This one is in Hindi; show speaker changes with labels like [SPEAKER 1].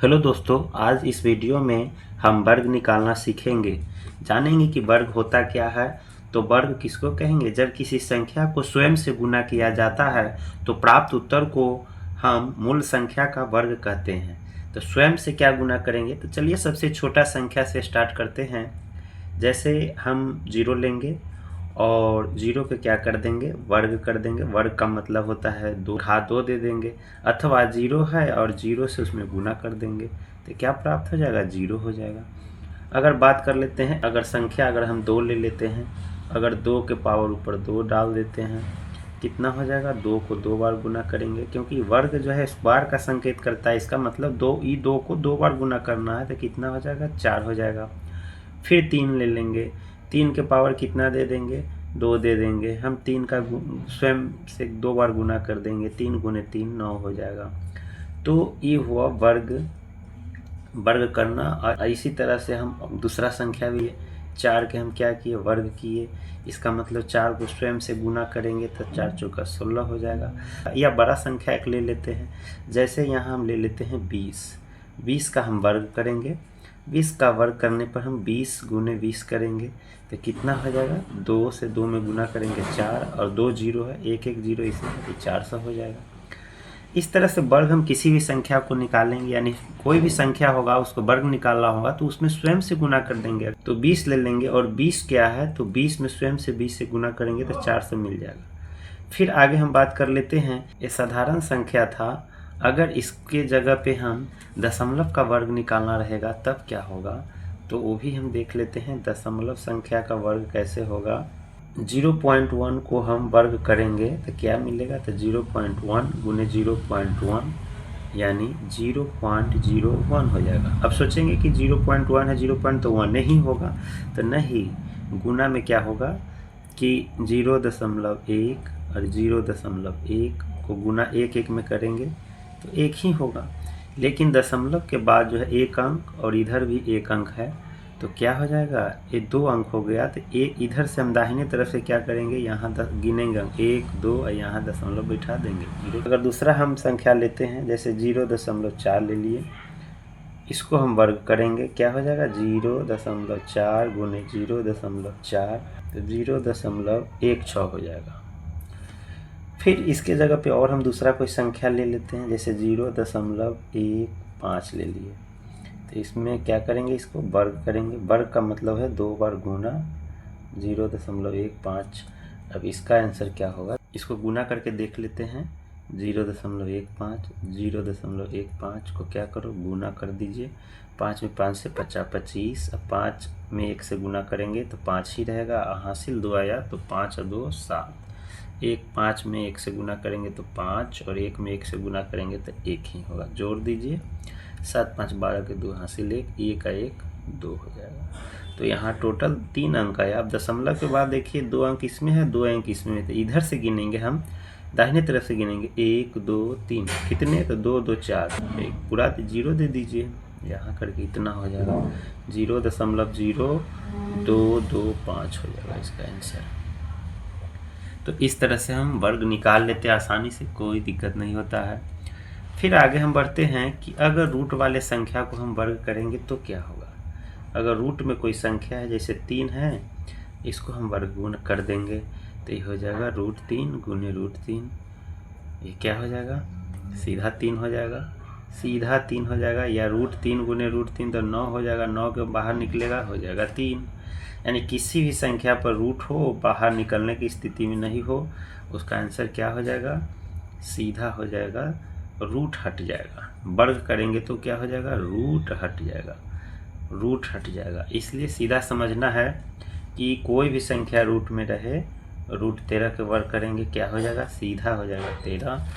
[SPEAKER 1] हेलो दोस्तों, आज इस वीडियो में हम वर्ग निकालना सीखेंगे। जानेंगे कि वर्ग होता क्या है। तो वर्ग किसको कहेंगे? जब किसी संख्या को स्वयं से गुना किया जाता है तो प्राप्त उत्तर को हम मूल संख्या का वर्ग कहते हैं। तो स्वयं से क्या गुना करेंगे? तो चलिए सबसे छोटा संख्या से स्टार्ट करते हैं। जैसे हम 0 लेंगे और 0 पे क्या कर देंगे? वर्ग कर देंगे। वर्ग का मतलब होता है 2 घात 2 दे देंगे, अथवा 0 है और 0 से उसमें गुना कर देंगे तो क्या प्राप्त हो जाएगा? 0 हो जाएगा। अगर बात कर लेते हैं, अगर हम 2 ले लेते हैं, अगर 2 के पावर ऊपर 2 डाल देते हैं, कितना हो जाएगा? 2 को 2 बार गुना करेंगे, क्योंकि वर्ग जो है बार का संकेत करता है। इसका मतलब 2 को 2 बार गुना करना है तो कितना हो जाएगा? 4 हो जाएगा। फिर 3 ले लेंगे, 3 के पावर कितना दे देंगे? 2 दे देंगे। हम 3 का स्वयं से 2 बार गुना कर देंगे, 3 गुने 3 9 हो जाएगा। तो ये हुआ वर्ग करना। और इसी तरह से हम दूसरा संख्या भी 4 के हम क्या किए? वर्ग किए। इसका मतलब 4 को स्वयं से गुना करेंगे तो 4 चौका 16 हो जाएगा। या बड़ा संख्या एक ले लेते हैं, जैसे यहाँ हम ले लेते हैं 20 का हम वर्ग करेंगे। 20 का वर्ग करने पर हम 20 गुने 20 करेंगे तो कितना हो जाएगा? 2 से 2 में गुना करेंगे 4, और 2 0 है, एक 0 इसलिए 400 हो जाएगा। इस तरह से वर्ग हम किसी भी संख्या को निकालेंगे, यानी कोई भी संख्या होगा उसको वर्ग निकालना होगा तो उसमें स्वयं से गुना कर देंगे। तो 20 ले लेंगे और 20 क्या है? तो 20 में स्वयं से 20 से गुना करेंगे तो 400 मिल जाएगा। फिर आगे हम बात कर लेते हैं, ये साधारण संख्या था। अगर इसके जगह पे हम दशमलव का वर्ग निकालना रहेगा तब क्या होगा? तो वो भी हम देख लेते हैं। दशमलव संख्या का वर्ग कैसे होगा? 0.1 को हम वर्ग करेंगे तो क्या मिलेगा? तो 0.1 गुने 0.1 यानी 0.01 हो जाएगा। अब सोचेंगे कि 0.1 है, 0. तो 1 नहीं होगा। तो नहीं, गुना में क्या होगा कि 0.1 और 0.1 को गुना 1 में करेंगे तो 1 ही होगा। लेकिन दशमलव के बाद जो है 1 अंक और इधर भी 1 अंक है तो क्या हो जाएगा? ये 2 अंक हो गया। तो एक इधर से हम दाहिने तरफ से क्या करेंगे? यहाँ गिनेंगे 1 2 और यहाँ दशमलव बैठा देंगे। अगर दूसरा हम संख्या लेते हैं, जैसे 0.4 ले लिए, इसको हम वर्ग करेंगे, क्या हो जाएगा? 0.4 गुने 0.4 तो 0.16 हो जाएगा। फिर इसके जगह पे और हम दूसरा कोई संख्या ले लेते हैं, जैसे 0.15 ले लिए, तो इसमें क्या करेंगे? इसको वर्ग करेंगे। वर्ग का मतलब है 2 बार गुना 0.15। अब इसका आंसर क्या होगा? इसको गुना करके देख लेते हैं। 0.15 को क्या करो? गुना कर दीजिए। 5 में 5 से 50 25। अब 5 में 1 से गुना करेंगे तो 5 ही रहेगा। हासिल 2 आया तो 5 और 2 7। 5 में 1 से गुना करेंगे तो 5, और 1 में 1 से गुना करेंगे तो 1 ही होगा। जोड़ दीजिए, 7 5 12 के 2 हासिल 1, 1 का 1 2 हो जाएगा। तो यहाँ टोटल 3 अंक आया। अब दशमलव के बाद देखिए 2 अंक इसमें है, 2 अंक इसमें है, तो इधर से गिनेंगे हम, दाहिने तरफ से गिनेंगे 1 2 3। कितने? तो 2 2 4। एक पूरा 0 दे दीजिए, यहाँ करके इतना हो जाएगा। 0.0225 हो जाएगा इसका आंसर। तो इस तरह से हम वर्ग निकाल लेते हैं आसानी से, कोई दिक्कत नहीं होता है। फिर आगे हम बढ़ते हैं कि अगर रूट वाले संख्या को हम वर्ग करेंगे तो क्या होगा? अगर रूट में कोई संख्या है, जैसे 3 है, इसको हम वर्गमूल कर देंगे तो ये हो जाएगा √3 गुने √3। ये क्या हो जाएगा? सीधा 3 हो जाएगा, सीधा 3 हो जाएगा। या √3 गुने √3 तो 9 हो जाएगा। 9 के बाहर निकलेगा, हो जाएगा 3। यानी किसी भी संख्या पर रूट हो, बाहर निकलने की स्थिति में नहीं हो, उसका आंसर क्या हो जाएगा? सीधा हो जाएगा, रूट हट जाएगा। वर्ग करेंगे तो क्या हो जाएगा? रूट हट जाएगा, रूट हट जाएगा। इसलिए सीधा समझना है कि कोई भी संख्या रूट में रहे, √13 के वर्ग करेंगे क्या हो जाएगा? सीधा हो जाएगा 13।